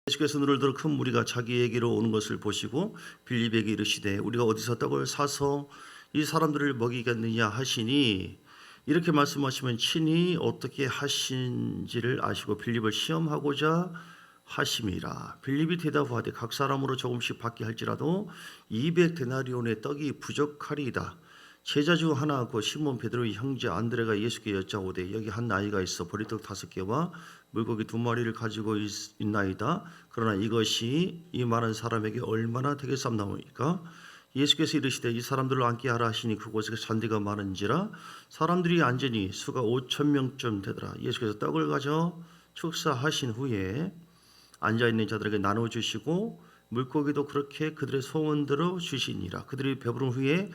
예수께서 눈을 들어 큰 무리가 자기에게로 오는 것을 보시고 빌립에게 이르시되 우리가 어디서 떡을 사서 이 사람들을 먹이겠느냐 하시니, 이렇게 말씀하시면 친히 어떻게 하신지를 아시고 빌립을 시험하고자 하심이라. 빌립이 대답하되 각 사람으로 조금씩 받게 할지라도 200데나리온의 떡이 부족하리이다. 제자 중 하나 곧 시몬 베드로의 형제 안드레가 예수께 여짜오되 여기 한 나이가 있어 보리떡 5개와 물고기 2마리를 가지고 있나이다. 그러나 이것이 이 많은 사람에게 얼마나 되겠사옵나이까? 예수께서 이르시되 이 사람들을 앉게 하라 하시니 그곳에 잔디가 많은지라 사람들이 앉으니 수가 5,000명쯤 되더라. 예수께서 떡을 가져 축사하신 후에 앉아있는 자들에게 나눠주시고 물고기도 그렇게 그들의 소원대로 주시니라. 그들이 배부른 후에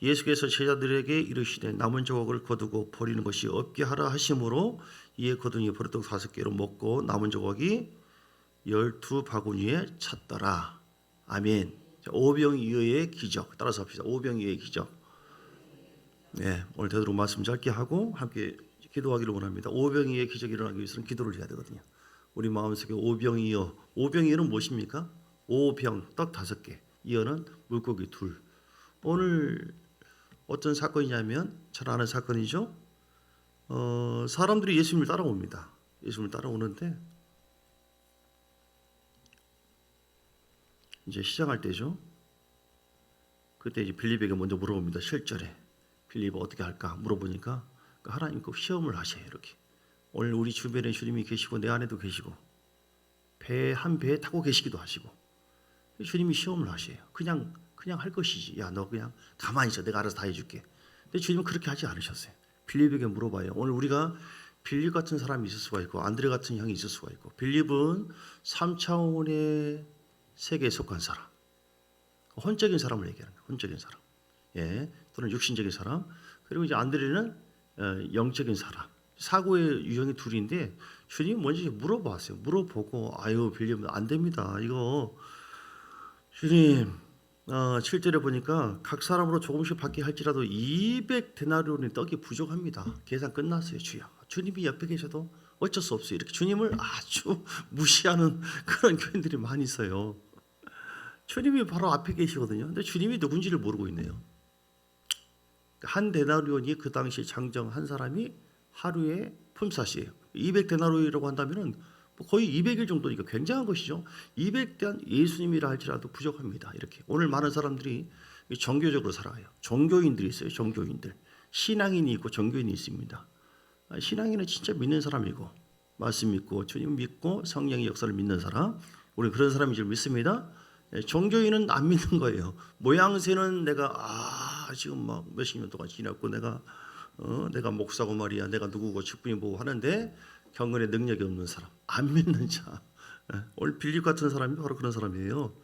예수께서 제자들에게 이르시되 남은 조각을 거두고 버리는 것이 없게 하라 하심으로 이에 거두니 보리떡 5개로 먹고 남은 조각이 12바구니에 찼더라. 아멘. 오병이어의 기적, 따라서 합시다. 오병이어의 기적. 네, 오늘 되도록 말씀 짧게 하고 함께 기도하기를 원합니다. 오병이어의 기적이 일어나기 위해서는 기도를 해야 되거든요. 우리 마음속에 오병이어, 오병이어는 무엇입니까? 오병, 떡 5개, 이어는 물고기 2. 오늘 어떤 사건이냐면 잘 아는 사건이죠. 사람들이 예수님을 따라옵니다. 예수님을 따라오는데 이제 시작할 때죠. 그때 이제 빌립에게 먼저 물어봅니다. 7절에 빌립은 어떻게 할까 물어보니까 하나님 꼭 시험을 하세요. 이렇게 오늘 우리 주변에 주님이 계시고 내 안에도 계시고 한 배에 타고 계시기도 하시고 주님이 시험을 하세요. 그냥 할 것이지. 야, 너 그냥 가만히 있어. 내가 알아서 다 해줄게. 근데 주님은 그렇게 하지 않으셨어요. 빌립에게 물어봐요. 오늘 우리가 빌립 같은 사람이 있을 수가 있고 안드레 같은 형이 있을 수가 있고, 빌립은 3차원의 세계에 속한 사람, 혼적인 사람을 얘기하는 거예요. 혼적인 사람, 예, 또는 육신적인 사람. 그리고 이제 안드레는 영적인 사람. 사고의 유형이 둘인데 주님이 먼저 물어봤어요. 물어보고 아유 빌립은 안 됩니다. 이거 주님 7절에 보니까 각 사람으로 조금씩 받게 할지라도 200데나리온의 떡이 부족합니다. 계산 끝났어요. 주여. 주님이 옆에 계셔도 어쩔 수 없어요. 이렇게 주님을 아주 무시하는 그런 교인들이 많이 있어요. 주님이 바로 앞에 계시거든요. 근데 주님이 누군지를 모르고 있네요. 한 데나리온이 그 당시 장정 한 사람이 하루의 품삯이에요. 200데나리온이라고 한다면은 거의 200일 정도니까 굉장한 것이죠. 200대한 예수님이라 할지라도 부족합니다. 이렇게 오늘 많은 사람들이 종교적으로 살아요. 종교인들이 있어요. 종교인들. 신앙인이 있고 종교인이 있습니다. 신앙인은 진짜 믿는 사람이고 말씀 믿고 주님 믿고 성령의 역사를 믿는 사람, 우리 그런 사람인 줄 믿습니다. 종교인은 안 믿는 거예요. 모양새는 내가 지금 막 몇십 년 동안 지났고 내가 목사고 말이야, 내가 누구고 직분이 뭐고 하는데 경건의 능력이 없는 사람, 안 믿는 자. 오늘 빌립 같은 사람이 바로 그런 사람이에요.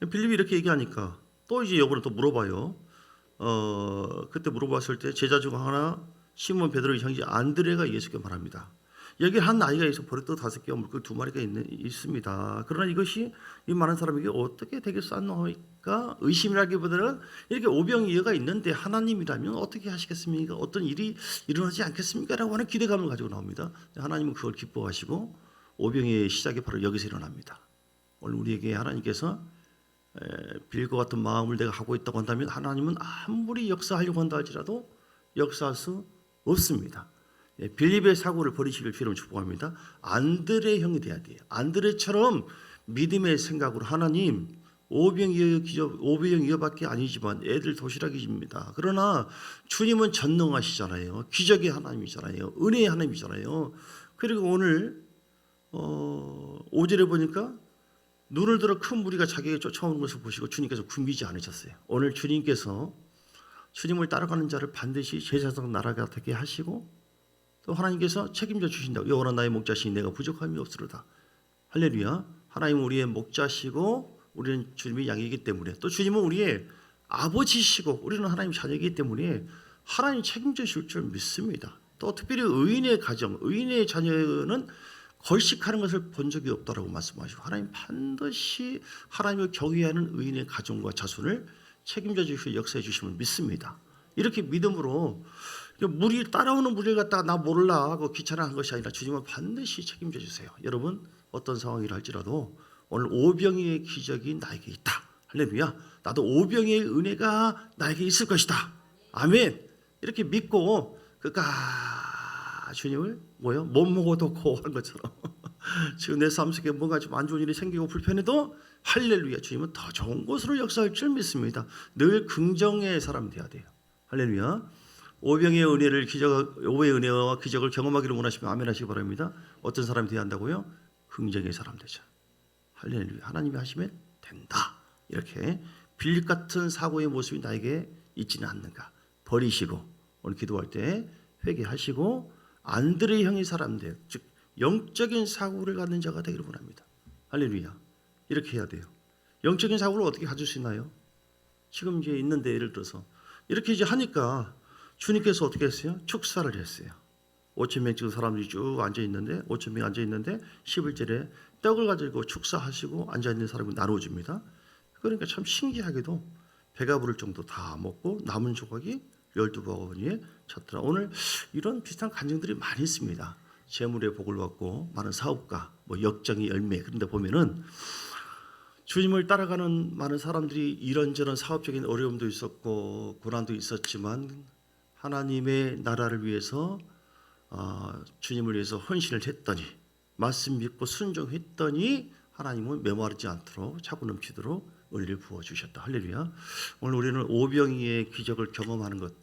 빌립이 이렇게 얘기하니까 또 이제 여부를 또 물어봐요. 그때 물어봤을 때 제자 중 하나 시몬 베드로의 형제 안드레가 예수께 말합니다. 여기 한 아이가 있어 보리떡 5개와 물고기 2마리가 있습니다. 그러나 이것이 이 많은 사람에게 어떻게 되겠사옵니까? 의심이라기보다는 이렇게 오병이어가 있는데 하나님이라면 어떻게 하시겠습니까? 어떤 일이 일어나지 않겠습니까? 라고 하는 기대감을 가지고 나옵니다. 하나님은 그걸 기뻐하시고 오병이어의 시작이 바로 여기서 일어납니다. 오늘 우리에게 하나님께서 빌과 같은 마음을 내가 하고 있다고 한다면 하나님은 아무리 역사하려고 한다 할지라도 역사할 수 없습니다. 빌립의 사고를 버리시길 주로 축복합니다. 안드레 형이 돼야 돼요. 안드레처럼 믿음의 생각으로 하나님 오병이어밖에 아니지만 애들 도시락이십니다. 그러나 주님은 전능하시잖아요. 기적의 하나님이잖아요. 은혜의 하나님이잖아요. 그리고 오늘 5절에 보니까 눈을 들어 큰 무리가 자기에게 쫓아오는 것을 보시고 주님께서 굶기지 않으셨어요. 오늘 주님께서 주님을 따라가는 자를 반드시 제사장 나라게 하시고 또 하나님께서 책임져 주신다고. 여호와는 나의 목자시니 내가 부족함이 없으리다. 할렐루야. 하나님은 우리의 목자시고 우리는 주님의 양이기 때문에, 또 주님은 우리의 아버지시고 우리는 하나님 자녀이기 때문에 하나님 책임져 주실 줄 믿습니다. 또 특별히 의인의 가정, 의인의 자녀는 걸식하는 것을 본 적이 없다라고 말씀하시고 하나님 반드시 하나님을 경외하는 의인의 가정과 자손을 책임져 주실 역사해 주심을 믿습니다. 이렇게 믿음으로 따라오는 무리를 갖다가 나 몰라 하고 귀찮아한 것이 아니라 주님은 반드시 책임져 주세요. 여러분 어떤 상황이라 할지라도 오늘 오병이의 기적이 나에게 있다. 할렐루야. 나도 오병이의 은혜가 나에게 있을 것이다. 아멘. 이렇게 믿고 주님을 못 먹어도 고한 것처럼 지금 내 삶 속에 뭔가 좀 안 좋은 일이 생기고 불편해도 할렐루야, 주님은 더 좋은 곳으로 역사할 줄 믿습니다. 늘 긍정의 사람이 돼야 돼요. 할렐루야. 오병의 은혜와 기적을 경험하기를 원하시면 아멘 하시기 바랍니다. 어떤 사람이 돼야 한다고요? 긍정의 사람 되죠. 할렐루야. 하나님이 하시면 된다. 이렇게 빌립 같은 사고의 모습이 나에게 있지는 않는가. 버리시고 오늘 기도할 때 회개하시고 안드레 형의 사람들, 즉 영적인 사고를 갖는 자가 되기를 원합니다. 할렐루야. 이렇게 해야 돼요. 영적인 사고를 어떻게 가질 수 있나요? 지금 이제 있는데 예를 들어서 이렇게 이제 하니까 주님께서 어떻게 했어요? 축사를 했어요. 5,000명쯤 사람들이 쭉 앉아 있는데 5,000명 앉아 있는데 11절에 떡을 가지고 축사하시고 앉아 있는 사람을 나누어 줍니다. 그러니까 참 신기하게도 배가 부를 정도 다 먹고 남은 조각이 12바구니에 찼더라. 오늘 이런 비슷한 간증들이 많이 있습니다. 재물의 복을 받고 많은 사업가, 역정의 열매, 그런데 보면은 주님을 따라가는 많은 사람들이 이런저런 사업적인 어려움도 있었고 고난도 있었지만 하나님의 나라를 위해서 주님을 위해서 헌신을 했더니 말씀 믿고 순종했더니 하나님은 메마르지 않도록 차고 넘치도록 은혜를 부어주셨다. 할렐루야. 오늘 우리는 오병이의 기적을 경험하는 것.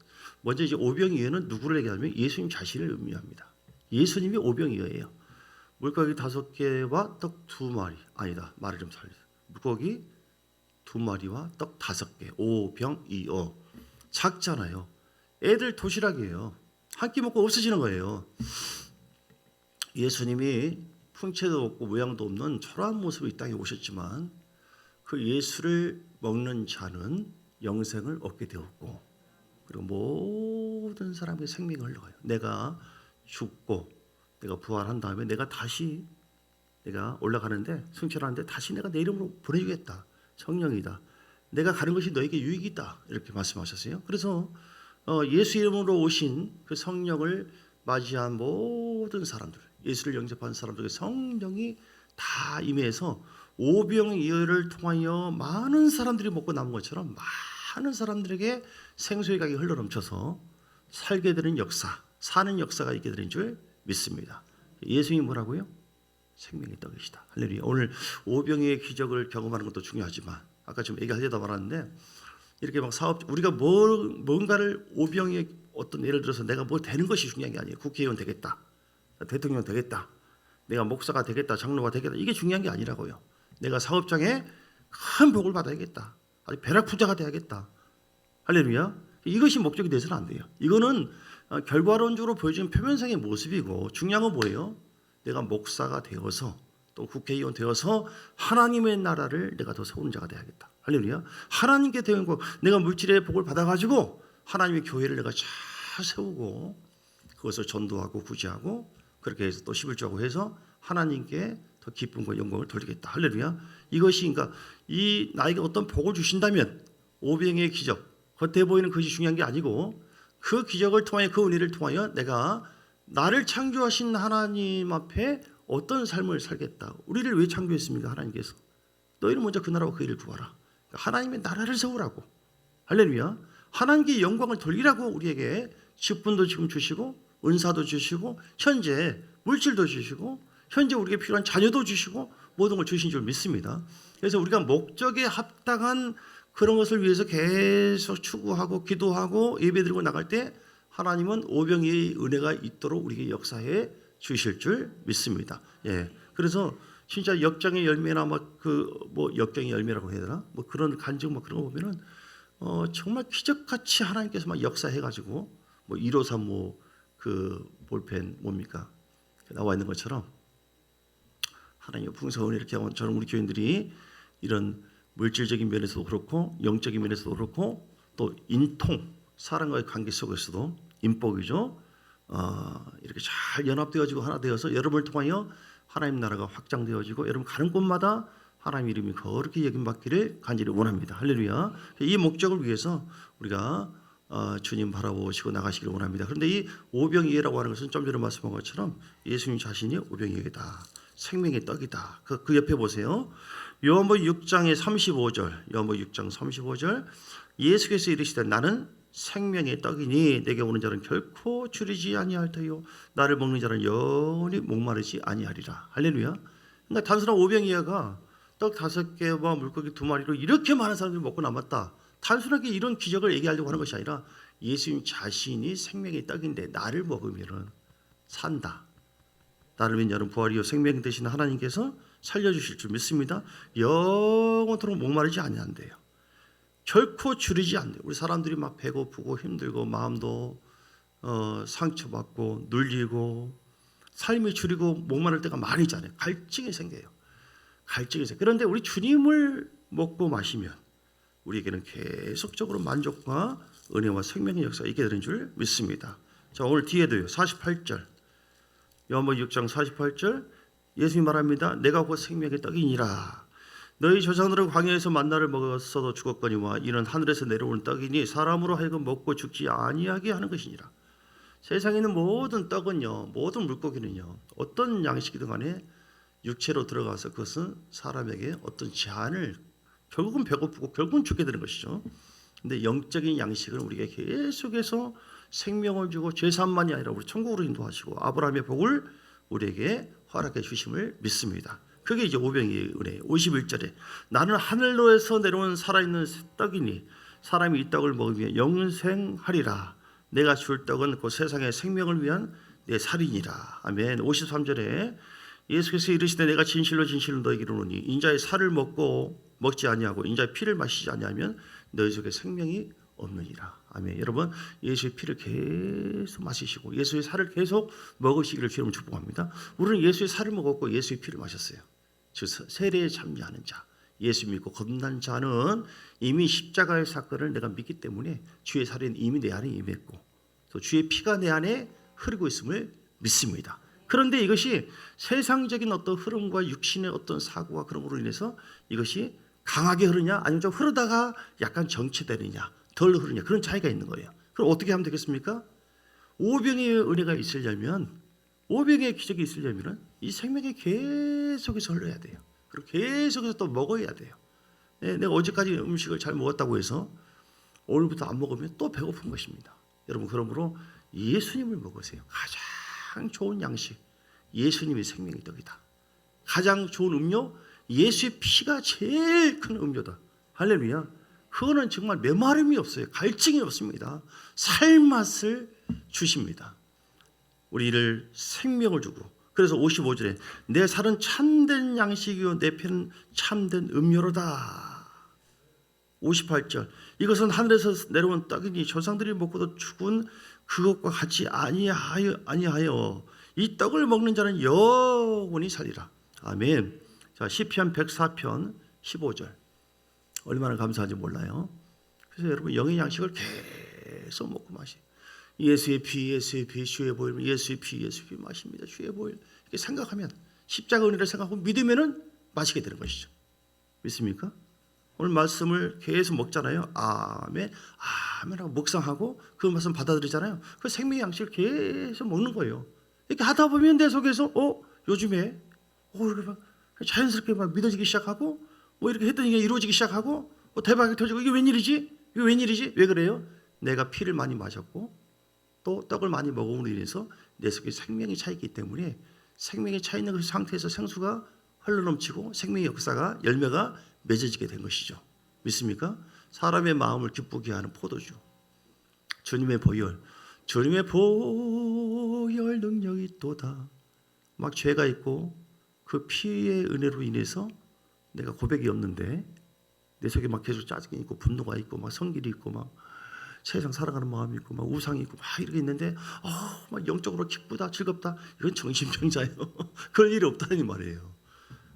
먼저 이제 오병이어는 누구를 얘기하면 예수님 자신을 의미합니다. 예수님이 오병이어예요. 물고기 5개와 떡 2마리. 아니다. 말을 좀 살려서. 물고기 2마리와 떡 5개. 오병이어. 작잖아요. 애들 도시락이에요. 한 끼 먹고 없어지는 거예요. 예수님이 풍채도 없고 모양도 없는 초라한 모습으로 이 땅에 오셨지만 그 예수를 먹는 자는 영생을 얻게 되었고 그리고 모든 사람의 생명이 흘러가요. 내가 죽고 내가 부활한 다음에 내가 올라가는데 승천하는데 다시 내가 내 이름으로 보내주겠다. 성령이다. 내가 가는 것이 너에게 유익이다. 이렇게 말씀하셨어요. 그래서 예수 이름으로 오신 그 성령을 맞이한 모든 사람들, 예수를 영접한 사람들에게 성령이 다 임해서 오병이어를 통하여 많은 사람들이 먹고 남은 것처럼 많은 사람들에게 생수의 강이 흘러넘쳐서 살게 되는 역사, 사는 역사가 있게 되는 줄 믿습니다. 예수님이 뭐라고요? 생명의 떡이시다. 할렐루야. 오늘 오병이의 기적을 경험하는 것도 중요하지만 아까 좀 얘기하려다 말았는데 이렇게 막 우리가 뭔가를 오병이의 어떤 예를 들어서 내가 뭐 되는 것이 중요한 게 아니에요. 국회의원 되겠다. 대통령 되겠다. 내가 목사가 되겠다. 장로가 되겠다. 이게 중요한 게 아니라고요. 내가 사업장에 큰 복을 받아야겠다. 아주 벼락부자가 돼야겠다. 할렐루야. 이것이 목적이 돼서는 안 돼요. 이거는 결과론적으로 보여지는 표면상의 모습이고 중요한 건 뭐예요? 내가 목사가 되어서 또 국회의원 되어서 하나님의 나라를 내가 더 세우는 자가 돼야겠다. 할렐루야. 하나님께 대한 거 내가 물질의 복을 받아가지고 하나님의 교회를 내가 잘 세우고 그것을 전도하고 구제하고 그렇게 해서 또 11조하고 해서 하나님께 더 기쁨과 영광을 돌리겠다. 할렐루야. 이것이 그러니까 이 나에게 어떤 복을 주신다면 오병의 기적 겉에 보이는 것이 중요한 게 아니고 그 기적을 통하여 그 은혜를 통하여 내가 나를 창조하신 하나님 앞에 어떤 삶을 살겠다. 우리를 왜 창조했습니까? 하나님께서. 너희는 먼저 그 나라와 그 일을 구하라. 하나님의 나라를 세우라고. 할렐루야. 하나님께 영광을 돌리라고 우리에게 직분도 지금 주시고 은사도 주시고 현재 물질도 주시고 현재 우리에게 필요한 자녀도 주시고 모든 걸 주신 줄 믿습니다. 그래서 우리가 목적에 합당한 그런 것을 위해서 계속 추구하고 기도하고 예배드리고 나갈 때 하나님은 오병이의 은혜가 있도록 우리에게 역사해 주실 줄 믿습니다. 예. 그래서 진짜 역정의 열매나 역정의 열매라고 해야 되나? 그런 간증 그런 거 보면은 정말 기적같이 하나님께서 막 역사해가지고 1535 그 볼펜 뭡니까? 나와 있는 것처럼 하나님의 풍성한 은혜를 경험한 저는 우리 교인들이 이런 물질적인 면에서도 그렇고 영적인 면에서도 그렇고 또 인통 사람과의 관계 속에서도 인복이죠. 이렇게 잘 연합되어지고 하나 되어서 여러분을 통하여 하나님 나라가 확장되어지고 여러분 가는 곳마다 하나님 이름이 거룩히 여김받기를 간절히 원합니다. 할렐루야. 이 목적을 위해서 우리가 주님 바라보시고 나가시기를 원합니다. 그런데 이 오병이어라고 하는 것은 좀 전에 말씀한 것처럼 예수님 자신이 오병이어다. 생명의 떡이다. 그 옆에 보세요. 요한복음 6장의 35절, 요한복음 6장 35절, 예수께서 이르시되 나는 생명의 떡이니 내게 오는 자는 결코 줄이지 아니할 터요 나를 먹는 자는 영원히 목마르지 아니하리라. 할렐루야. 그러니까 단순한 오병이어가 떡 5개와 물고기 2마리로 이렇게 많은 사람들이 먹고 남았다. 단순하게 이런 기적을 얘기하려고 하는 것이 아니라 예수님 자신이 생명의 떡인데 나를 먹으면 산다. 나를 위한 자는 부활이요 생명 되신 하나님께서 살려주실 줄 믿습니다. 영원토록 목마르지 아니한대요. 결코 줄이지 않대요. 우리 사람들이 막 배고프고 힘들고 마음도 상처받고 눌리고 삶이 줄이고 목마를 때가 많이 있잖아요. 갈증이 생겨요. 갈증이 생겨요. 그런데 우리 주님을 먹고 마시면 우리에게는 계속적으로 만족과 은혜와 생명의 역사가 있게 되는 줄 믿습니다. 자, 오늘 뒤에도요. 48절 요한복음 6장 48절 예수님이 말합니다. 내가 곧 생명의 떡이니라. 너희 조상들은 광야에서 만나를 먹었어도 죽었거니와 이는 하늘에서 내려오는 떡이니 사람으로 하여금 먹고 죽지 아니하게 하는 것이니라. 세상에 있는 모든 떡은요, 모든 물고기는요, 어떤 양식이든 간에 육체로 들어가서 그것은 사람에게 어떤 제한을 결국은 배고프고 결국은 죽게 되는 것이죠. 근데 영적인 양식은 우리에게 계속해서 생명을 주고 죄사함만이 아니라 우리 천국으로 인도하시고 아브라함의 복을 우리에게 허락해 주심을 믿습니다. 그게 이제 오병이의 은혜. 51절에 나는 하늘로에서 내려온 살아있는 떡이니 사람이 이 떡을 먹으면 영생하리라. 내가 줄 떡은 그 세상의 생명을 위한 내 살이니라. 아멘. 53절에 예수께서 이르시되 내가 진실로 진실로 너희에게 이르노니 인자의 살을 먹지 아니하고 인자의 피를 마시지 아니하면 너희 속에 생명이 없느니라. 아멘. 여러분 예수의 피를 계속 마시시고 예수의 살을 계속 먹으시기를 주님을 축복합니다. 우리는 예수의 살을 먹었고 예수의 피를 마셨어요. 즉 세례에 참여하는 자, 예수 믿고 거듭난 자는 이미 십자가의 사건을 내가 믿기 때문에 주의 살은 이미 내 안에 임했고 또 주의 피가 내 안에 흐르고 있음을 믿습니다. 그런데 이것이 세상적인 어떤 흐름과 육신의 어떤 사고와 그런 것으로 인해서 이것이 강하게 흐르냐 아니면 좀 흐르다가 약간 정체되느냐 덜 흐르냐 그런 차이가 있는 거예요. 그럼 어떻게 하면 되겠습니까? 오병의 은혜가 있으려면 오병의 기적이 있으려면 이 생명이 계속해서 흘러야 돼요. 그리고 계속해서 또 먹어야 돼요. 내가 어제까지 음식을 잘 먹었다고 해서 오늘부터 안 먹으면 또 배고픈 것입니다. 여러분 그러므로 예수님을 먹으세요. 가장 좋은 양식 예수님의 생명의 떡이다. 가장 좋은 음료 예수의 피가 제일 큰 음료다. 할렐루야. 그거는 정말 메마름이 없어요. 갈증이 없습니다. 살맛을 주십니다. 우리를 생명을 주고 그래서 55절에 내 살은 참된 양식이요 내 피는 참된 음료로다. 58절 이것은 하늘에서 내려온 떡이니 조상들이 먹고도 죽은 그것과 같이 아니하여 이 떡을 먹는 자는 영원히 살리라. 아멘. 자, 시편 104편 15절 얼마나 감사한지 몰라요. 그래서 여러분 영의 양식을 계속 먹고 마시. 예수의 피, 예수의 피, 주의 보혈, 예수의 피 마십니다. 주의 보혈 이렇게 생각하면 십자가 은혜를 생각하고 믿으면은 마시게 되는 것이죠. 믿습니까? 오늘 말씀을 계속 먹잖아요. 아멘, 아멘 하고 묵상하고 그 말씀 받아들이잖아요. 그 생명의 양식을 계속 먹는 거예요. 이렇게 하다 보면 내 속에서 요즘에 이렇게 자연스럽게 막 믿어지기 시작하고 이렇게 했더니 이게 이루어지기 시작하고 대박이 터지고 이게 웬일이지? 왜 그래요? 내가 피를 많이 마셨고 또 떡을 많이 먹음으로 인해서 내 속에 생명이 차 있기 때문에 생명이 차 있는 그 상태에서 생수가 흘러넘치고 생명의 역사가 열매가 맺어지게 된 것이죠. 믿습니까? 사람의 마음을 기쁘게 하는 포도주 주님의 보혈 능력이 있도다. 막 죄가 있고 그 피의 은혜로 인해서 내가 고백이 없는데 내 속에 막 계속 짜증이 있고 분노가 있고 막 성질이 있고 막 세상 살아가는 마음이 있고 막 우상이 있고 막 이렇게 있는데 막 영적으로 기쁘다 즐겁다 이건 정신병자예요. 그럴 일이 없다는 말이에요.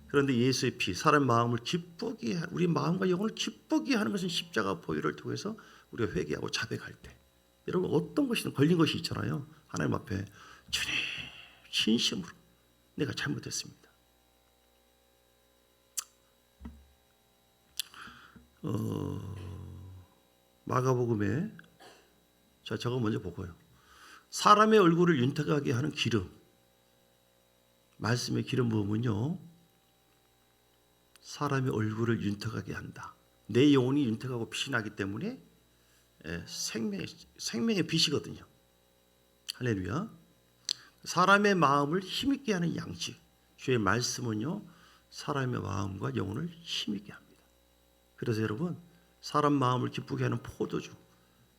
그런데 예수의 피 사람 마음을 기쁘게 우리 마음과 영혼을 기쁘게 하는 것은 십자가 보혈을 통해서 우리가 회개하고 자백할 때 여러분 어떤 것이든 걸린 것이 있잖아요. 하나님 앞에 주님 진심으로 내가 잘못했습니다. 마가복음에 자 저거 먼저 보고요. 사람의 얼굴을 윤택하게 하는 기름 말씀의 기름 부음은요, 사람의 얼굴을 윤택하게 한다. 내 영혼이 윤택하고 빛이 나기 때문에 생명의 빛이거든요. 할렐루야. 사람의 마음을 힘있게 하는 양식. 주의 말씀은요, 사람의 마음과 영혼을 힘있게 합니다. 그래서 여러분, 사람 마음을 기쁘게 하는 포도주,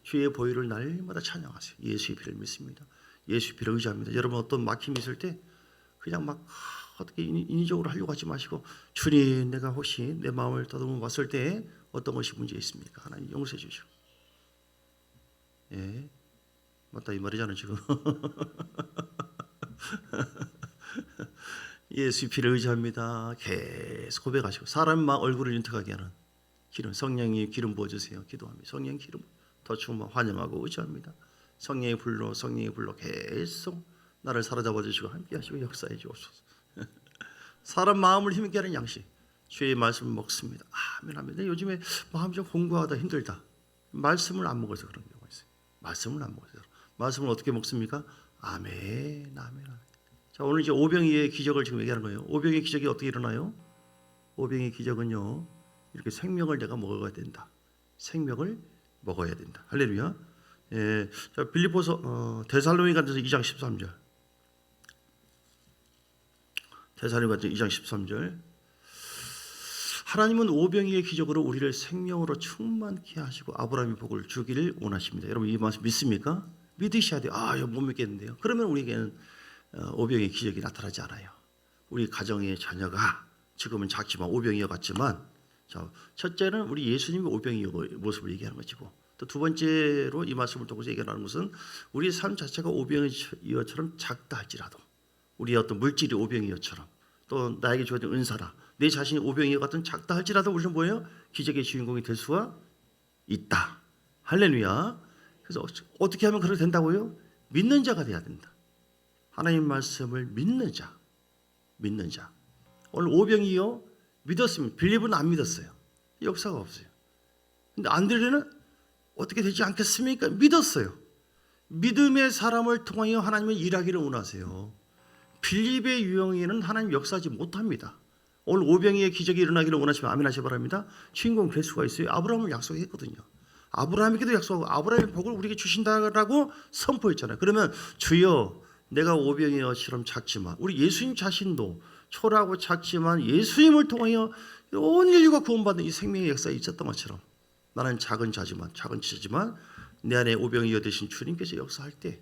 주의 보혈을 날마다 찬양하세요. 예수의 피를 믿습니다. 예수의 피를 의지합니다. 여러분, 어떤 막힘이 있을 때 그냥 막 어떻게 인위적으로 하려고 하지 마시고, 주님, 내가 혹시 내 마음을 더듬어 봤을 때 어떤 것이 문제 있습니까? 하나님 용서해 주시오. 예, 맞다 이 말이잖아요 지금. 예수의 피를 의지합니다. 계속 고백하시고, 사람 얼굴을 윤택하게 하는 기름, 성령이 기름 부어주세요. 기도합니다. 성령 기름 더 충만 환영하고 의지합니다. 성령의 불로 계속 나를 사로잡아 주시고 함께 하시고 역사해 주옵소서. 사람 마음을 힘있게 하는 양식, 주의 말씀을 먹습니다. 아멘 아멘. 근데 요즘에 마음이 좀 공부하다 힘들다. 말씀을 안 먹어서 그런 경우가 있어요. 말씀을 안 먹어서. 말씀을 어떻게 먹습니까? 아멘 아멘. 자, 오늘 이제 오병이의 기적을 지금 얘기하는 거예요. 오병이의 기적이 어떻게 일어나요? 오병이의 기적은요, 이렇게 생명을 내가 먹어야 된다. 생명을 먹어야 된다. 할렐루야. 예, 자, 빌립보서 데살로니가서 2장 13절. 데살로니가서 2장 13절. 하나님은 오병이의 기적으로 우리를 생명으로 충만케 하시고 아브라함의 복을 주기를 원하십니다. 여러분 이 말씀 믿습니까? 믿으셔야 돼요. 이거 못 믿겠는데요. 그러면 우리에게는 오병이의 기적이 나타나지 않아요. 우리 가정의 자녀가 지금은 작지만 오병이어 같지만, 자, 첫째는 우리 예수님의 오병이의 모습을 얘기하는 것이고, 또 두 번째로 이 말씀을 통해서 얘기하는 것은 우리 삶 자체가 오병이어처럼 작다 할지라도, 우리의 어떤 물질이 오병이어처럼, 또 나에게 주어진 은사라 내 자신이 오병이어 같은 작다 할지라도 우리는 뭐예요? 기적의 주인공이 될 수가 있다. 할렐루야. 그래서 어떻게 하면 그렇게 된다고요? 믿는 자가 돼야 된다. 하나님 말씀을 믿는 자. 오늘 오병이어 믿었습니다. 빌립은 안 믿었어요. 역사가 없어요. 근데 안드레는 어떻게 되지 않겠습니까? 믿었어요. 믿음의 사람을 통하여 하나님은 일하기를 원하세요. 빌립의 유형에는 하나님 역사하지 못합니다. 오늘 오병이의 기적이 일어나기를 원하시면 아멘 하시기 바랍니다. 주인공 될 수가 있어요. 아브라함을 약속했거든요. 아브라함에게도 약속하고 아브라함의 복을 우리에게 주신다라고 선포했잖아요. 그러면 주여, 내가 오병이어처럼 작지만, 우리 예수님 자신도 초라하고 작지만 예수님을 통하여 온 인류가 구원받는 이 생명의 역사에 있었던 것처럼, 나는 작은 자지만 내 안에 오병이어 되신 주님께서 역사할 때,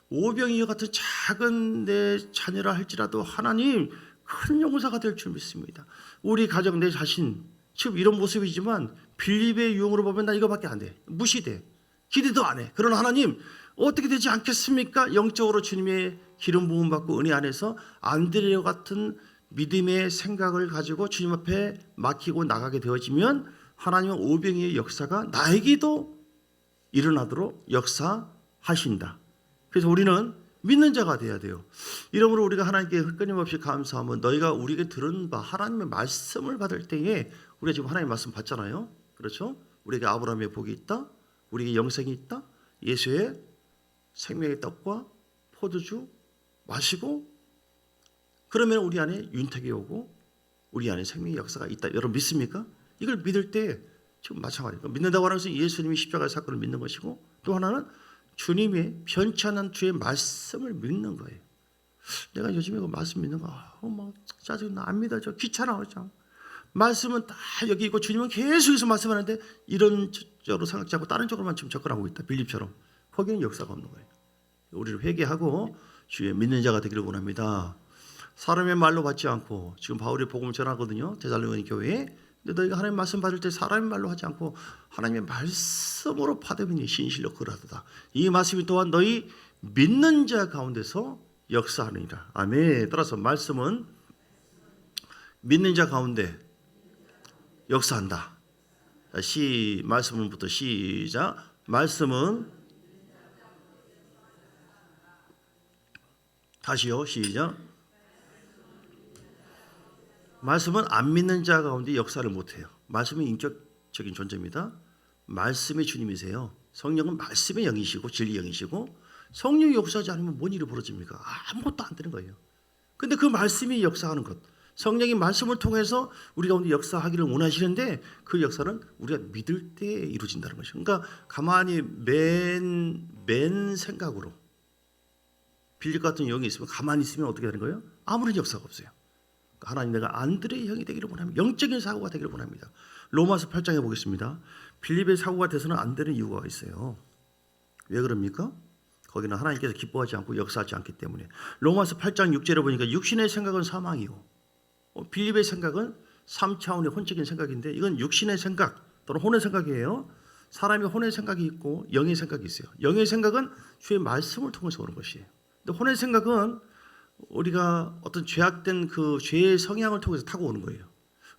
오병이어 같은 작은 내 자녀라 할지라도 하나님 큰 용사가 될 줄 믿습니다. 우리 가정, 내 자신 지금 이런 모습이지만 빌립의 유형으로 보면 나 이거밖에 안 돼. 무시돼. 기대도 안 해. 그러나 하나님 어떻게 되지 않겠습니까? 영적으로 주님의 기름 부음 받고 은혜 안에서 안드레와 같은 믿음의 생각을 가지고 주님 앞에 맡기고 나가게 되어지면 하나님은 오병이의 역사가 나에게도 일어나도록 역사하신다. 그래서 우리는 믿는 자가 돼야 돼요. 이러므로 우리가 하나님께 끊임없이 감사하면, 너희가 우리에게 들은 바 하나님의 말씀을 받을 때에, 우리가 지금 하나님의 말씀 받잖아요. 그렇죠? 우리에게 아브라함의 복이 있다. 우리에게 영생이 있다. 예수의 생명의 떡과 포도주 마시고, 그러면 우리 안에 윤택이 오고 우리 안에 생명의 역사가 있다. 여러분 믿습니까? 이걸 믿을 때 지금 마찬가지예요. 믿는다고 하는 것은 예수님이 십자가의 사건을 믿는 것이고, 또 하나는 주님의 변치 않는 주의 말씀을 믿는 거예요. 내가 요즘에 그 말씀 믿는 거 막 짜증나, 안 믿어져, 귀찮아. 말씀은 다 여기 있고 주님은 계속해서 말씀하는데 이런 쪽으로 생각지 않고 다른 쪽으로만 지금 접근하고 있다. 빌립처럼. 거기는 역사가 없는 거예요. 우리를 회개하고 주의 믿는 자가 되기를 원합니다. 사람의 말로 받지 않고, 지금 바울이 복음을 전하거든요. 데살로니가 교회에. 근데 너희가 하나님의 말씀 받을 때 사람의 말로 하지 않고 하나님의 말씀으로 받으니 신실로 그러하도다. 이 말씀이 또한 너희 믿는 자 가운데서 역사하느니라. 아멘. 따라서 말씀은 믿는 자 가운데 역사한다. 말씀은부터 시작. 말씀은, 다시요. 시작. 말씀은 안 믿는 자 가운데 역사를 못해요. 말씀은 인격적인 존재입니다. 말씀이 주님이세요. 성령은 말씀의 영이시고 진리 영이시고, 성령이 역사하지 않으면 뭔 일이 벌어집니까? 아무것도 안 되는 거예요. 근데 그 말씀이 역사하는 것, 성령이 말씀을 통해서 우리 가운데 역사하기를 원하시는데 그 역사는 우리가 믿을 때 이루어진다는 것이죠. 그러니까 가만히 맨 생각으로 빌립 같은 영이 있으면 가만히 있으면 어떻게 되는 거예요? 아무런 역사가 없어요. 그러니까 하나님, 내가 안드레의 형이 되기를 원합니다. 영적인 사고가 되기를 원합니다. 로마서 8장에 보겠습니다. 빌립의 사고가 돼서는 안 되는 이유가 있어요. 왜 그럽니까? 거기는 하나님께서 기뻐하지 않고 역사하지 않기 때문에. 로마서 8장 6절에 보니까 육신의 생각은 사망이요, 빌립의 생각은 3차원의 혼적인 생각인데 이건 육신의 생각 또는 혼의 생각이에요. 사람이 혼의 생각이 있고 영의 생각이 있어요. 영의 생각은 주의 말씀을 통해서 오는 것이에요. 근데 혼의 생각은 우리가 어떤 죄악된 그 죄의 성향을 통해서 타고 오는 거예요.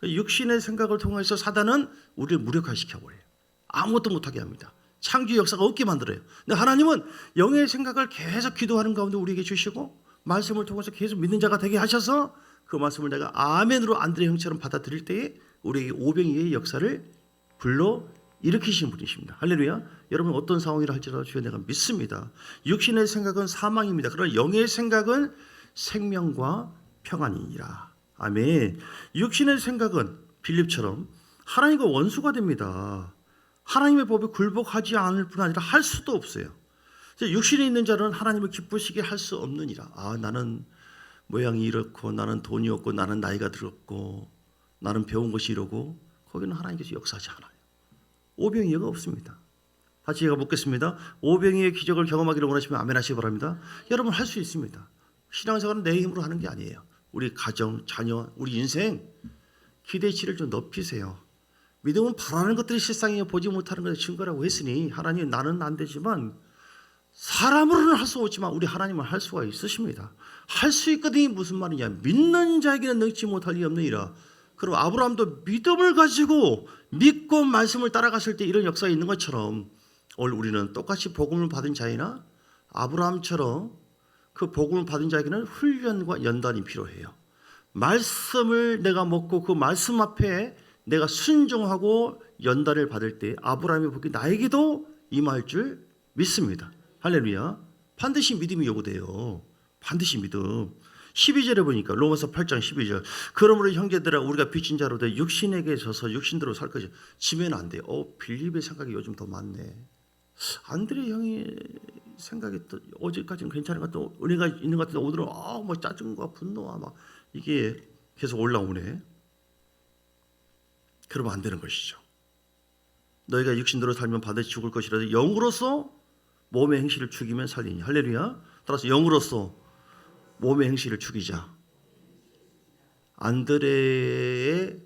육신의 생각을 통해서 사단은 우리를 무력화시켜 버려요. 아무것도 못하게 합니다. 창조 역사가 없게 만들어요. 근데 하나님은 영의 생각을 계속 기도하는 가운데 우리에게 주시고 말씀을 통해서 계속 믿는 자가 되게 하셔서 그 말씀을 내가 아멘으로 안드레 형처럼 받아들일 때에 우리에게 오병이의 역사를 불러 일으키신 분이십니다. 할렐루야. 여러분 어떤 상황이라 할지라도 주여 내가 믿습니다. 육신의 생각은 사망입니다. 그러나 영의 생각은 생명과 평안이니라. 아멘. 육신의 생각은 빌립처럼 하나님과 원수가 됩니다. 하나님의 법에 굴복하지 않을 뿐 아니라 할 수도 없어요. 육신에 있는 자는 하나님을 기쁘시게 할 수 없느니라. 나는 모양이 이렇고 나는 돈이 없고 나는 나이가 들었고 나는 배운 것이 이러고 거기는 하나님께서 역사하지 않아요. 오병이어가 없습니다. 다시 제가 묻겠습니다. 오병이의 기적을 경험하기를 원하시면 아멘 하시기 바랍니다. 여러분 할 수 있습니다. 신앙생활은 내 힘으로 하는 게 아니에요. 우리 가정, 자녀, 우리 인생 기대치를 좀 높이세요. 믿음은 바라는 것들이 실상이요 보지 못하는 것의 증거라고 했으니 하나님, 나는 안 되지만 사람으로는 할 수 없지만 우리 하나님은 할 수가 있으십니다. 할 수 있거든요. 무슨 말이냐? 믿는 자에게는 능치 못할 리 없느니라. 그럼 아브라함도 믿음을 가지고 믿고 말씀을 따라갔을 때 이런 역사가 있는 것처럼 오늘 우리는 똑같이 복음을 받은 자이나 아브라함처럼 그 복음을 받은 자에게는 훈련과 연단이 필요해요. 말씀을 내가 먹고 그 말씀 앞에 내가 순종하고 연단을 받을 때 아브라함의 복이 나에게도 임할 줄 믿습니다. 할렐루야. 반드시 믿음이 요구돼요. 반드시 믿음. 12절에 보니까 로마서 8장 12절. 그러므로 형제들아 우리가 빚진 자로 돼 육신에게 져서 육신대로 살 것이 지면 안 돼요. 빌립의 생각이 요즘 더 많네. 안드레 형이 생각이 또 어제까지는 괜찮은 것 같고 은혜가 있는 것 같은데 오늘은 뭐 짜증과 분노와 막 이게 계속 올라오네. 그러면 안 되는 것이죠. 너희가 육신대로 살면 반드시 죽을 것이라도 영으로서 몸의 행실을 죽이면 살리니. 할렐루야. 따라서 영으로서 몸의 행실을 죽이자. 안드레의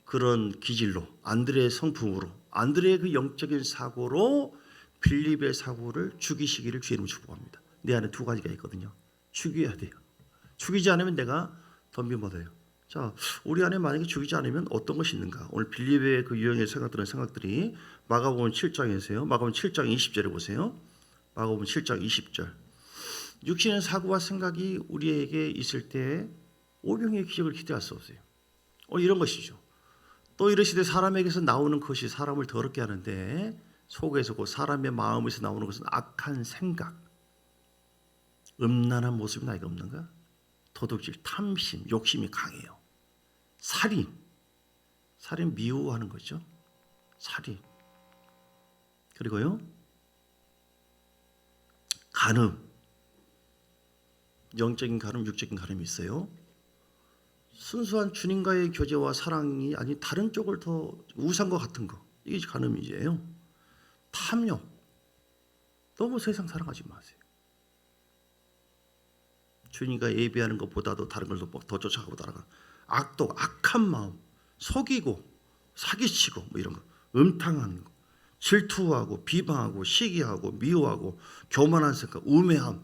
그런 기질로, 안드레의 성품으로, 안드레의 그 영적인 사고로 빌립의 사고를 죽이시기를 주님은 축복합니다. 내 안에 두 가지가 있거든요. 죽여야 돼요. 죽이지 않으면 내가 덤빈받아요. 자, 우리 안에 만약에 죽이지 않으면 어떤 것이 있는가? 오늘 빌립의 그 유형의 생각들이 마가복음 7장에서요. 마가복음 7장 20절에 보세요. 마가복음 7장 20절. 육신의 사고와 생각이 우리에게 있을 때 오병이의 기적을 기대할 수 없어요. 이런 것이죠. 또 이르시되 사람에게서 나오는 것이 사람을 더럽게 하는데 속에서 그 사람의 마음에서 나오는 것은 악한 생각, 음란한 모습이 나이가 없는가? 도둑질, 탐심, 욕심이 강해요. 살인 미워하는 거죠. 살인. 그리고요, 간음, 영적인 간음, 육적인 간음이 있어요. 순수한 주님과의 교제와 사랑이 아닌 다른 쪽을 더 우상과 같은 거, 이게 간음이에요. 탐욕, 너무 세상 사랑하지 마세요. 주님과 예배하는 것보다도 다른 걸 더 쫓아가고 따라가는 악독, 악한 마음, 속이고 사기치고 뭐 이런 거, 음탕한 거, 질투하고 비방하고 시기하고 미워하고 교만한 생각, 우매함,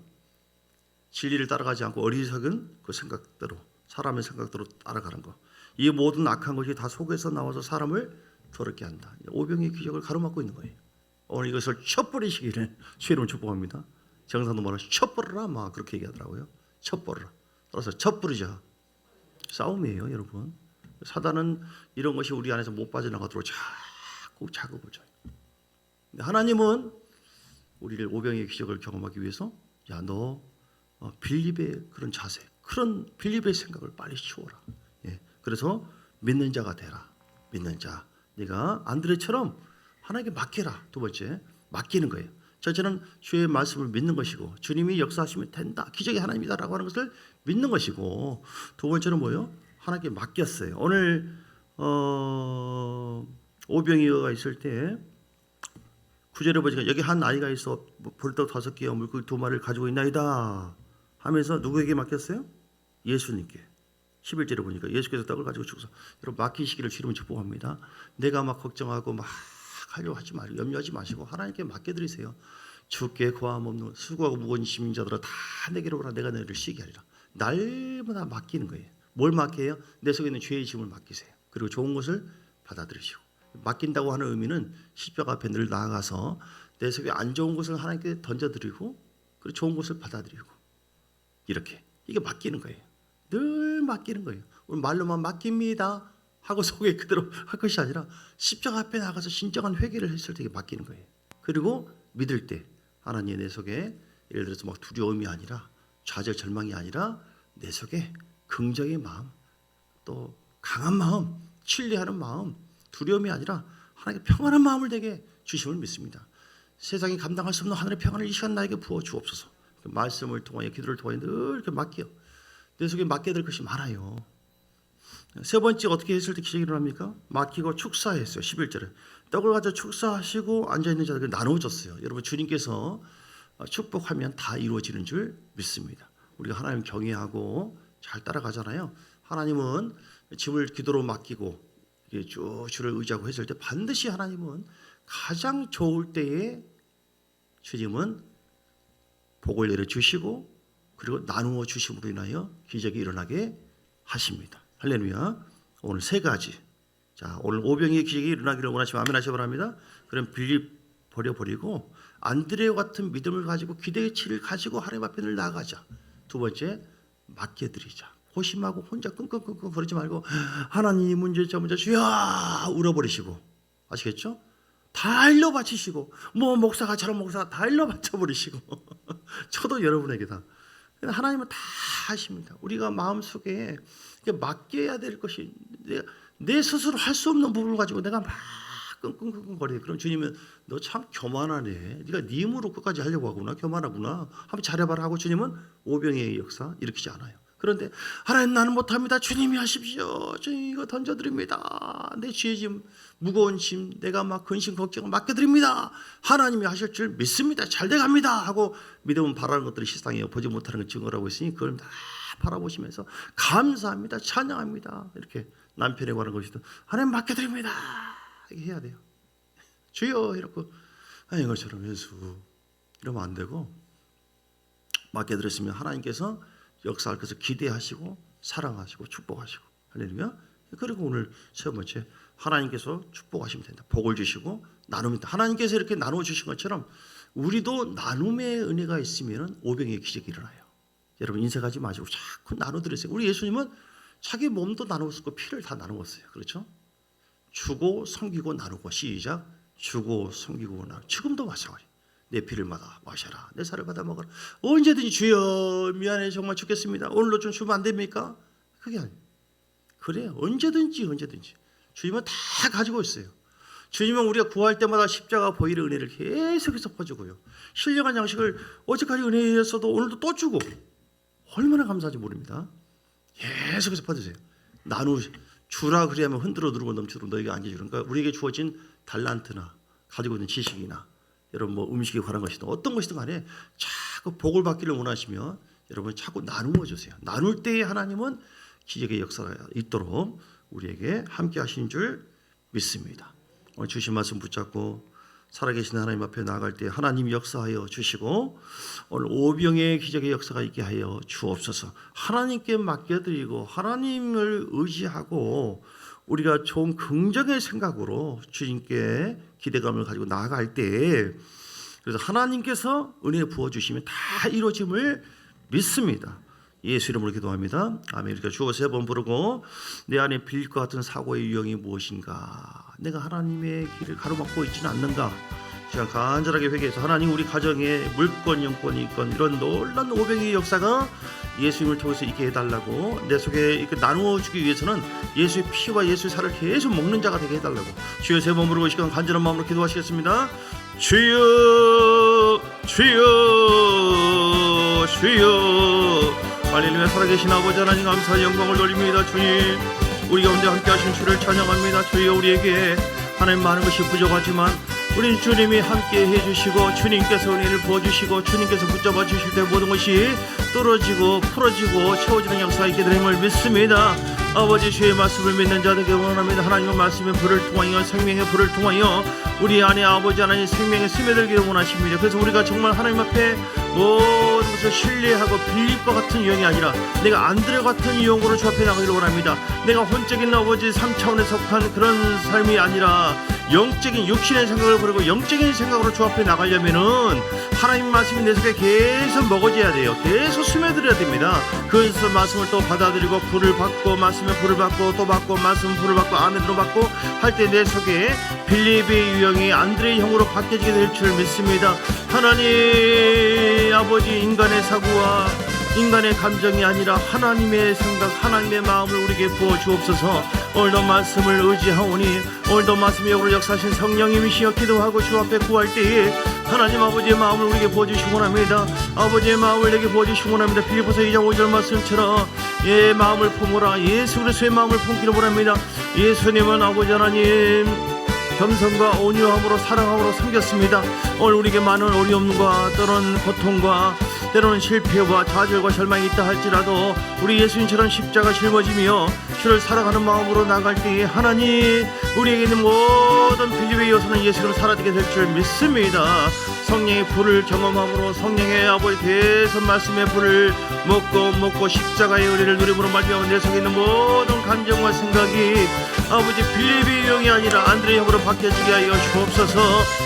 진리를 따라가지 않고 어리석은 그 생각대로, 사람의 생각대로 따라가는 거, 이 모든 악한 것이 다 속에서 나와서 사람을 더럽게 한다. 오병이의 기적을 가로막고 있는 거예요. 오늘 이것을 쳐버리시기를 주님을 축복합니다. 정상도 말하시 쳐버려라 막 그렇게 얘기하더라고요. 쳐버려라. 따라서 쳐버리자. 싸움이에요, 여러분. 사단은 이런 것이 우리 안에서 못 빠져나가도록 자꾸 자극을 줘요. 하나님은 우리를 오병이의 기적을 경험하기 위해서 야, 너 빌립의 그런 자세, 그런 빌립의 생각을 빨리 치워라. 예, 그래서 믿는 자가 되라. 믿는 자, 네가 안드레처럼 하나님께 맡겨라. 두 번째, 맡기는 거예요. 첫째는 주의 말씀을 믿는 것이고, 주님이 역사하시면 된다, 기적이 하나님이다라고 하는 것을 믿는 것이고, 두 번째는 뭐예요? 하나님께 맡겼어요. 오늘 오병이어가 있을 때 9절에 보니까 여기 한 아이가 있어 보리떡 5개와 물고기 2마리를 가지고 있나이다 하면서 누구에게 맡겼어요? 예수님께. 11절에 보니까 예수께서 떡을 가지고 주셔서, 여러분 맡기시기를 주님은 축복합니다. 내가 막 걱정하고 막 하려고 하지 말고 염려하지 마시고 하나님께 맡겨드리세요. 주께 고함 없는 수고하고 무거운 짐진 자들아 다 내게로 오라. 내가 너희를 쉬게 하리라. 날마다 맡기는 거예요. 뭘 맡겨요? 내 속에 있는 죄의 짐을 맡기세요. 그리고 좋은 것을 받아들이시고, 맡긴다고 하는 의미는 십자가 앞에 늘 나아가서 내 속에 안 좋은 것을 하나님께 던져드리고, 그리고 좋은 것을 받아들이고, 이렇게 이게 맡기는 거예요. 늘 맡기는 거예요. 오늘 말로만 맡깁니다 하고 속에 그대로 할 것이 아니라 십자가 앞에 나가서 진정한 회개를 했을 때 맡기는 거예요. 그리고 믿을 때 하나님 내 속에, 예를 들어서 막 두려움이 아니라 좌절 절망이 아니라 내 속에 긍정의 마음, 또 강한 마음, 신뢰하는 마음, 두려움이 아니라 하나님께 평안한 마음을 내게 주심을 믿습니다. 세상이 감당할 수 없는 하늘의 평안을 이 시간 나에게 부어 주옵소서. 말씀을 통하여, 기도를 통하여 늘 이렇게 맡겨. 내 속에 맡겨야 될 것이 많아요. 세 번째, 어떻게 했을 때 기적이 일어납니까? 맡기고 축사했어요. 11절에 떡을 가져 축사하시고 앉아있는 자들에게 나누어줬어요. 여러분, 주님께서 축복하면 다 이루어지는 줄 믿습니다. 우리가 하나님 경외하고 잘 따라가잖아요. 하나님은 짐을 기도로 맡기고 쭉 주를 의지하고 했을 때 반드시 하나님은 가장 좋을 때에 주님은 복을 내려주시고, 그리고 나누어 주심으로 인하여 기적이 일어나게 하십니다. 할렐루야. 오늘 세 가지. 자, 오늘 오병이의 기적이 일어나기를 원하시면 아멘 하시기 바랍니다. 그럼 빌립 버려버리고 안드레와 같은 믿음을 가지고 기대치를 가지고 하나님 앞에 늘 나아가자. 두 번째, 맡겨드리자. 고심하고 혼자 끙끙끙끙 거리지 말고 하나님 이 문제 저 문제 주여 울어버리시고, 아시겠죠? 다 일러 바치시고, 뭐 목사가 저런 목사가 다 일러 바쳐버리시고 저도 여러분에게 다, 하나님은 다 하십니다. 우리가 마음속에 맡겨야 될 것이, 내 스스로 할 수 없는 부분을 가지고 내가 막 끙끙끙끙 거려. 그럼 주님은 너 참 교만하네. 네가 네 힘으로 끝까지 하려고 하구나. 교만하구나. 한번 잘해봐라 하고 주님은 오병이의 역사 일으키지 않아요. 그런데 하나님 나는 못합니다. 주님이 하십시오. 저 이거 던져드립니다. 내 죄 짐, 무거운 짐, 내가 막 근심 걱정을 맡겨드립니다. 하나님이 하실 줄 믿습니다. 잘 돼갑니다 하고 믿음은 바라는 것들이 세상에 보지 못하는 걸 증거라고 있으니 그걸 다 바라보시면서 감사합니다. 찬양합니다. 이렇게 남편에 관한 것이든 하나님 맡겨드립니다. 이렇게 해야 돼요. 주여 이렇게 이것처럼 예수 이러면 안 되고, 맡겨드렸으면 하나님께서 역사할 것을 기대하시고 사랑하시고 축복하시고, 할렐루야. 그리고 오늘 세 번째, 하나님께서 축복하시면 된다. 복을 주시고 나누면 된다. 하나님께서 이렇게 나누어 주신 것처럼 우리도 나눔의 은혜가 있으면 오병이의 기적이 일어나요. 여러분 인색하지 마시고 자꾸 나눠드리세요. 우리 예수님은 자기 몸도 나누었고 피를 다 나누었어요. 그렇죠? 주고 섬기고 나누고. 시작. 주고 섬기고 나누고. 지금도 마찬가지. 내 피를 받아 마셔라. 내 살을 받아 먹어라. 언제든지 주여 미안해 정말 죽겠습니다. 오늘로 좀 주면 안 됩니까? 그게 아니에요. 그래 언제든지 주님은 다 가지고 있어요. 주님은 우리가 구할 때마다 십자가 보혈의 은혜를 계속해서 퍼주고요. 신령한 양식을 어제까지 은혜였어도 오늘도 또 주고, 얼마나 감사한지 모릅니다. 계속해서 퍼주세요. 주라 그래야만 흔들어 누르고 넘치도록 너희가 안겨주는. 그러니까 우리에게 주어진 달란트나 가지고 있는 지식이나 여러분 뭐 음식에 관한 것이든 어떤 것이든 간에 자꾸 복을 받기를 원하시면 여러분 자꾸 나누어 주세요. 나눌 때에 하나님은 기적의 역사가 있도록 우리에게 함께 하신 줄 믿습니다. 오늘 주신 말씀 붙잡고 살아계신 하나님 앞에 나아갈 때 하나님 역사하여 주시고, 오늘 오병의 기적의 역사가 있게 하여 주옵소서. 하나님께 맡겨드리고 하나님을 의지하고 우리가 좋은 긍정의 생각으로 주님께 기대감을 가지고 나아갈 때, 그래서 하나님께서 은혜 부어주시면 다 이루어짐을 믿습니다. 예수 이름으로 기도합니다. 아멘. 이렇게 주어 3번 부르고, 내 안에 빌립과 같은 사고의 유형이 무엇인가? 내가 하나님의 길을 가로막고 있지는 않는가? 시간 간절하게 회개해서 하나님 우리 가정에 물권 영권이 있건 이런 놀란 오병이의 역사가 예수님을 통해서 있게 해달라고, 내 속에 이렇게 나누어주기 위해서는 예수의 피와 예수의 살을 계속 먹는 자가 되게 해달라고 주여 세 번 부르고 이 시간 간절한 마음으로 기도하시겠습니다. 주여 주여 주여. 할렐루야. 살아계신 아버지 하나님 감사 영광을 돌립니다. 주님 우리 가운데 함께 하신 주를 찬양합니다. 주여 우리에게 하나님 많은 것이 부족하지만 우리 주님이 함께 해주시고 주님께서 은혜를 부어주시고 주님께서 붙잡아 주실 때 모든 것이 떨어지고 풀어지고 채워지는 역사가 있게 되는 믿습니다. 아버지 주의 말씀을 믿는 자들에게 원합니다. 하나님의 말씀의 불을 통하여 생명의 불을 통하여 우리 안에 아버지 하나님 생명의 스며들기를 원하십니다. 그래서 우리가 정말 하나님 앞에 모든 것을 신뢰하고 빌립과 같은 유형이 아니라 내가 안드레 같은 유형으로 주 앞에 나가기를 원합니다. 내가 혼적인 아버지 3차원에 속한 그런 삶이 아니라 영적인 육신의 생각을 버리고 영적인 생각으로 주 앞에 나가려면은 하나님 말씀이 내 속에 계속 먹어져야 돼요. 계속 스며들어야 됩니다. 그래서 말씀을 또 받아들이고 불을 받고 말씀에 불을 받고 또 받고 말씀 불을 받고 아멘으로 받고 할 때 내 속에 빌립의 유형이 안드레의 형으로 바뀌어지게 될 줄 믿습니다. 하나님 아버지 인간의 사고와 인간의 감정이 아니라 하나님의 생각 하나님의 마음을 우리에게 부어 주옵소서. 오늘도 말씀을 의지하오니 오늘도 말씀의 역으로 역사하신 성령님이시여 기도하고 주 앞에 구할 때에 하나님 아버지의 마음을 우리에게 부어주시기 원합니다. 아버지의 마음을 내게 부어주시기 원합니다. 빌립보서 2장 5절 말씀처럼 예 마음을 품으라. 예수 그리스도의 마음을 품기를 원합니다. 예수님은 아버지 하나님 겸손과 온유함으로 사랑함으로 섬겼습니다. 오늘 우리에게 많은 어려움과 때로는 고통과 때로는 실패와 좌절과 절망이 있다 할지라도 우리 예수님처럼 십자가 짊어지며 주를 살아가는 마음으로 나갈 때에 하나님 우리에게 있는 모든 빌립의 요소는 예수로 사라지게 될 줄 믿습니다. 성령의 불을 경험함으로 성령의 아버지 대선 말씀의 불을 먹고 십자가의 은혜를 누림으로 말미암아 내 속에 있는 모든 감정과 생각이 아버지 빌립의 영이 아니라 안드레의 영으로 바뀌어지게 하여 주옵소서.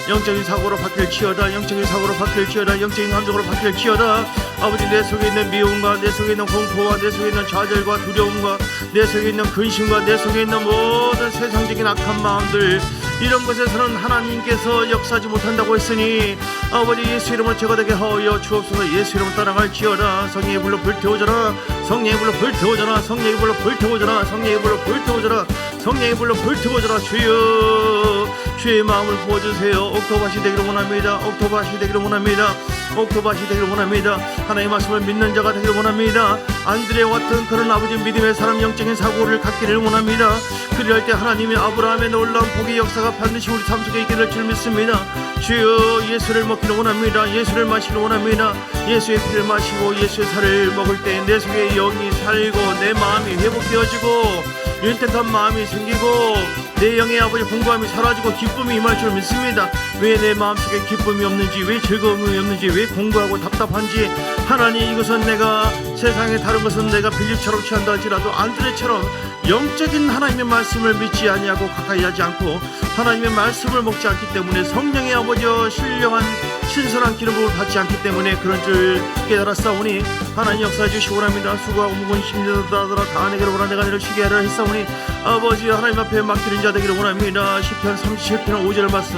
영적인 사고로 바뀔지어다. 영적인 사고로 바뀔지어다. 영적인 감정으로 바뀔지어다. 아버지 내 속에 있는 미움과 내 속에 있는 공포와 내 속에 있는 좌절과 두려움과 내 속에 있는 근심과 내 속에 있는 모든 세상적인 악한 마음들 이런 것에서는 하나님께서 역사하지 못한다고 했으니 아버지 예수 이름으로 제거되게 하여 주옵소서. 예수 이름으로 따라갈지어다. 성령의 불로 불태워져라. 성령의 불로 불태워져라. 성령의 불로 불태워져라. 성령의 불로 불태워져라. 성령의 불로 불태워져라. 주여 주의 마음을 부어주세요. 옥토밭이 되기를 원합니다. 옥토밭이 되기를 원합니다. 옥토밭이 되기를 원합니다. 하나님의 말씀을 믿는 자가 되기를 원합니다. 안드레와 같은 그런 아버지 믿음의 사람 영적인 사고를 갖기를 원합니다. 그리할 때 하나님의 아브라함의 놀라운 복의 역사가 반드시 우리 삶 속에 있게 될 줄 믿습니다. 주여 예수를 먹기를 원합니다. 예수를 마시기를 원합니다. 예수의 피를 마시고 예수의 살을 먹을 때 내 속에 영이 살고 내 마음이 회복되어지고 윤택한 마음이 생기고 내 영의 아버지 공부함이 사라지고 기쁨이 임할 줄 믿습니다. 왜 내 마음속에 기쁨이 없는지 왜 즐거움이 없는지 왜 공부하고 답답한지 하나님 이것은 내가 세상의 다른 것은 내가 빌립처럼 취한다 할지라도 안드레처럼 영적인 하나님의 말씀을 믿지 아니하고 가까이 하지 않고 하나님의 말씀을 먹지 않기 때문에 성령의 아버지와 신령한 신선한 기름을 받지 않기 때문에 그런 줄 깨달았사오니 하나님 역사해 주시기 원합니다. 수고하고 무거운 심리들하더라 다 내게로 오라 내가 너를 쉬게 하라 했사오니 아버지 하나님 앞에 맡기는 자 되기를 원합니다. 시편 37편 5절 말씀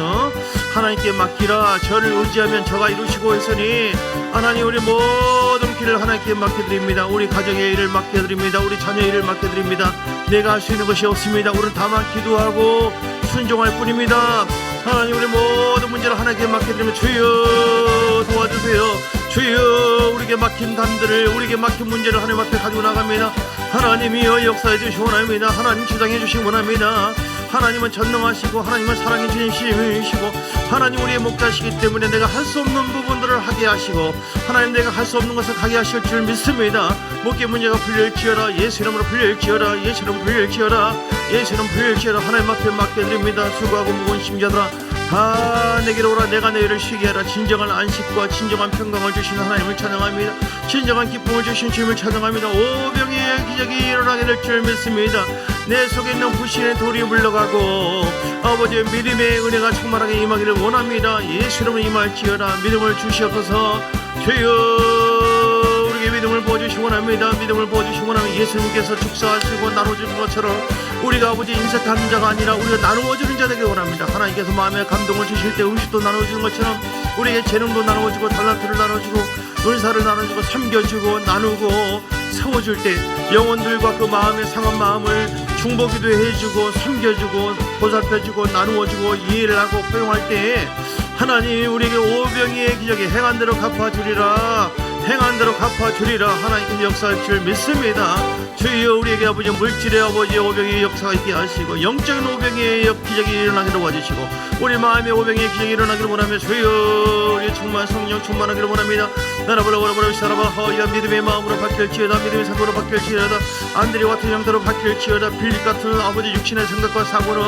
하나님께 맡기라 저를 의지하면 저가 이루시고 했으니 하나님 우리 모든 길을 하나님께 맡겨드립니다. 우리 가정의 일을 맡겨드립니다. 우리 자녀의 일을 맡겨드립니다. 내가 할 수 있는 것이 없습니다. 우리는 다만 기도하고 순종할 뿐입니다. 하나님 우리 모든 문제를 하나님께 맡겨드리면 주여 도와주세요. 주여 우리에게 막힌 담들을 우리에게 막힌 문제를 하나님 앞에 가지고 나갑니다. 하나님이여 역사해 주시기 원합니다. 하나님 주장해 주시기 원합니다. 하나님은 전능하시고 하나님은 사랑의 주님이시고 하나님 우리의 목자시기 때문에 내가 할 수 없는 부분들을 하게 하시고 하나님 내가 할 수 없는 것을 가게 하실 줄 믿습니다. 목의 문제가 풀릴지어다. 예수 이름으로 풀릴지어다. 예수 이름으로 풀릴지어다. 예수 이름으로 풀릴지어다. 하나님 앞에 맡겨드립니다. 수고하고 무거운 심자들아 다 내게로 오라. 내가 너희를 쉬게 하라. 진정한 안식과 진정한 평강을 주신 하나님을 찬양합니다. 진정한 기쁨을 주신 주님을 찬양합니다. 오병이의 기적이 일어나게 될 줄 믿습니다. 내 속에 있는 불신의 돌이 물러가고 아버지의 믿음의 은혜가 충만하게 임하기를 원합니다. 예수 이름으로 임할지어다. 믿음을 주시옵소서. 주여 우리에게 믿음을 부어주시기 원합니다. 믿음을 부어주시기 원하면 예수님께서 축사하시고 나눠주는 것처럼 우리가 아버지 인색하는 자가 아니라 우리가 나누어주는 자 되길 원합니다. 하나님께서 마음에 감동을 주실 때 음식도 나눠주는 것처럼 우리에게 재능도 나눠주고 달란트를 나눠주고 은사를 나눠주고 섬겨주고 나누고 세워줄 때 영혼들과 그 마음의 상한 마음을 중보기도 해주고 섬겨주고 보살펴주고 나누어주고 이해를 하고 포용할 때 하나님 우리에게 오병이의 기적이 행한 대로 갚아주리라. 행한 대로 갚아주리라. 하나님께서 역사할 줄 믿습니다. 주여 우리에게 아버지 물질의 아버지 오병이의 역사가 있게 하시고 영적인 오병이의 기적이 일어나기를 원하시고 우리 마음의 오병이의 기적이 일어나기를 원하며 주여 우리 충만 성령 충만하기를 원합니다. 나라보라보라보라 사라바하야 믿음의 마음으로 바뀔지어다. 믿음의 사고로 바뀔지어다. 안드레 같은 형태로 바뀔지어다. 빌립 같은 아버지 육신의 생각과 사고는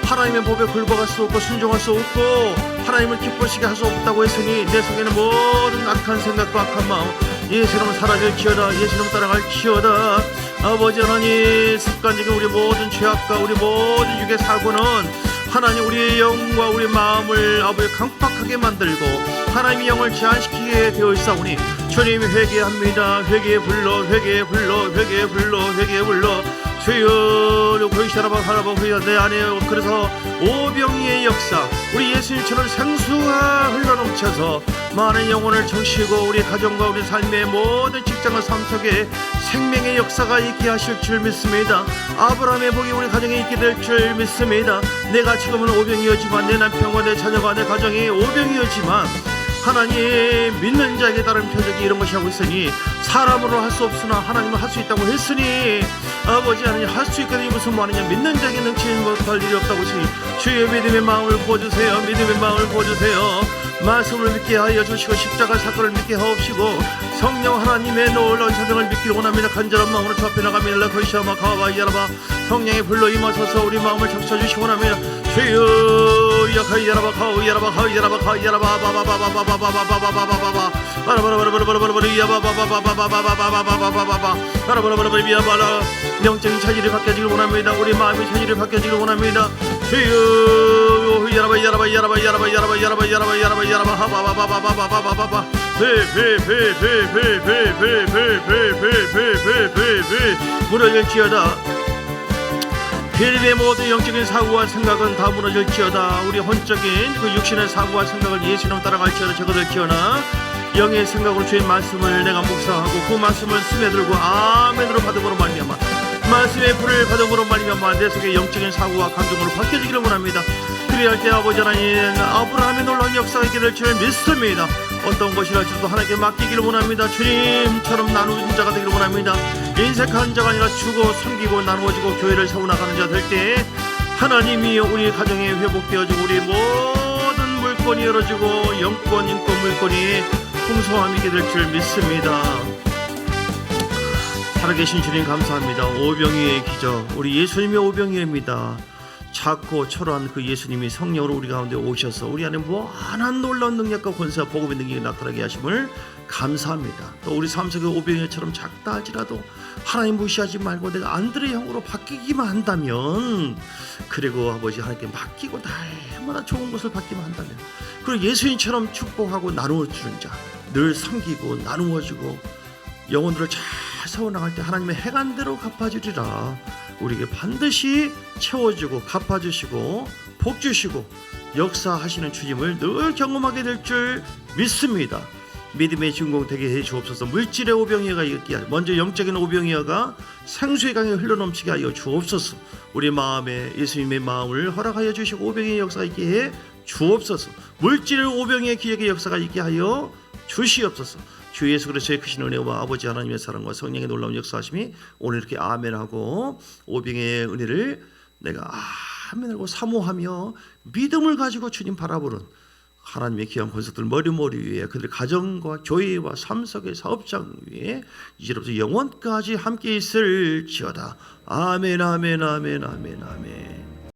하나님의 법에 굴복할 수 없고 순종할 수 없고 하나님을 기쁘시게 할 수 없다고 했으니 내 속에는 모든 악한 생각과 악한 마음 예수님 사라질지어다. 예수님 따라갈지어다. 아버지 하나님 습관적인 우리 모든 죄악과 우리 모든 육의 사고는 하나님 우리의 영과 우리 마음을 아버지 강팍하게 만들고 하나님의 영을 제한시키게 되어 있사오니 주님 회개합니다. 회개에 불러 회개에 불러 회개에 불러 회개에 불러 주여 고이샤라바 하라바 후야 내 안에 그래서 오병이의 역사 우리 예수님처럼 생수가 흘러넘쳐서 많은 영혼을 적시고 우리 가정과 우리 삶의 모든 직장과 삶 속에 생명의 역사가 있게 하실 줄 믿습니다. 아브라함의 복이 우리 가정에 있게 될 줄 믿습니다. 내가 지금은 오병이었지만 내 남편과 내 자녀가 내 가정이 오병이었지만 하나님 믿는 자에게 따른 표적이 이런 것이 하고 있으니 사람으로 할 수 없으나 하나님은 할 수 있다고 했으니 아버지 하나님 할 수 있거든요. 무슨 말이냐 믿는 자에게 능치 못할 일이 없다고 하시니 주의 믿음의 마음을 부어주세요. 믿음의 마음을 부어주세요. 말씀을 믿게 하여 주시고 십자가 사건을 믿게 하옵시고 성령 하나님의 놀라운 사정을 믿기를 원합니다. 간절한 마음으로 주 앞에 나갑니다. 거시아마 가와바 야라바 성령의 불로 임하소서 우리 마음을 적셔주시기 원합니다. 주여 야카이야라바 가오야라바 가오야라바 가오야라바 바바바바바바바바바바바바바바바 바라바라바라바라바라바라 야바바바바바바바바바바바바바바 바라바라바라바라 야바라 영적인 차질이 바뀌어지길 원합니다. 우리 마음의 차질이 바뀌어지길 원합니다. 주여 야라바 야라바 야라바 야라바 야라바 야라바 야라바 야라바 야라바 하바바바바바바바바바 베베베베베베베베베베베베베 무너질지어다. 빌립의 모든 영적인 사고와 생각은 다 무너질지어다. 우리 혼적인 그 육신의 사고와 생각을 예수님 따라갈지어다. 적어들지어나 영의 생각으로 주의 말씀을 내가 묵상하고 그 말씀을 스며들고 아멘으로 받음으로 말미암아 말씀의 불을 받음으로 말미암아 내 속에 영적인 사고와 감정으로 바뀌어지기를 원합니다. 그리할 때 아버지 하나님 아브라함의 놀라운 역사가 있게 될 줄 믿습니다. 어떤 것이랄지도 하나님께 맡기기를 원합니다. 주님처럼 나누는 자가 되기를 원합니다. 인색한 자가 아니라 주고 섬기고 나누어지고 교회를 세워나가는 자 될 때 하나님이 우리 가정에 회복되어지고 우리 모든 물건이 열어지고 영권 인권 물건이 풍성함이 있게 될 줄 믿습니다. 살아계신 주님 감사합니다. 오병이의 기적 우리 예수님의 오병이입니다. 작고 초라한 그 예수님이 성령으로 우리 가운데 오셔서 우리 안에 무한한 놀라운 능력과 권세와 복음의 능력이 나타나게 하심을 감사합니다. 또 우리 삶 속에 오병이처럼 작다 할지라도 하나님 무시하지 말고 내가 안드레 형으로 바뀌기만 한다면 그리고 아버지 하나님께 맡기고 날마다 좋은 것을 받기만 한다면 그리고 예수님처럼 축복하고 나누어주는 자 늘 섬기고 나누어주고 영혼들을 잘 세워나갈 때 하나님의 행한 대로 갚아주리라. 우리에게 반드시 채워주고 갚아주시고 복주시고 역사하시는 주님을 늘 경험하게 될 줄 믿습니다. 믿음의 주인공 되게 해 주옵소서. 물질의 오병이어가 있게 하여 먼저 영적인 오병이어가 생수의 강에 흘러넘치게 하여 주옵소서. 우리 마음에 예수님의 마음을 허락하여 주시고 오병이의 역사가 있게 해 주옵소서. 물질의 오병이의 기적의 역사가 있게 하여 주시옵소서. 주 예수 그리스도의 크신 은혜와 아버지 하나님의 사랑과 성령의 놀라운 역사하심이 오늘 이렇게 아멘하고 오병의 은혜를 내가 아멘하고 사모하며 믿음을 가지고 주님 바라보는 하나님의 귀한 권속들 머리머리 위에 그들 가정과 교회와 삶 속의 사업장 위에 이제부터 영원까지 함께 있을지어다. 아멘 아멘 아멘 아멘 아멘.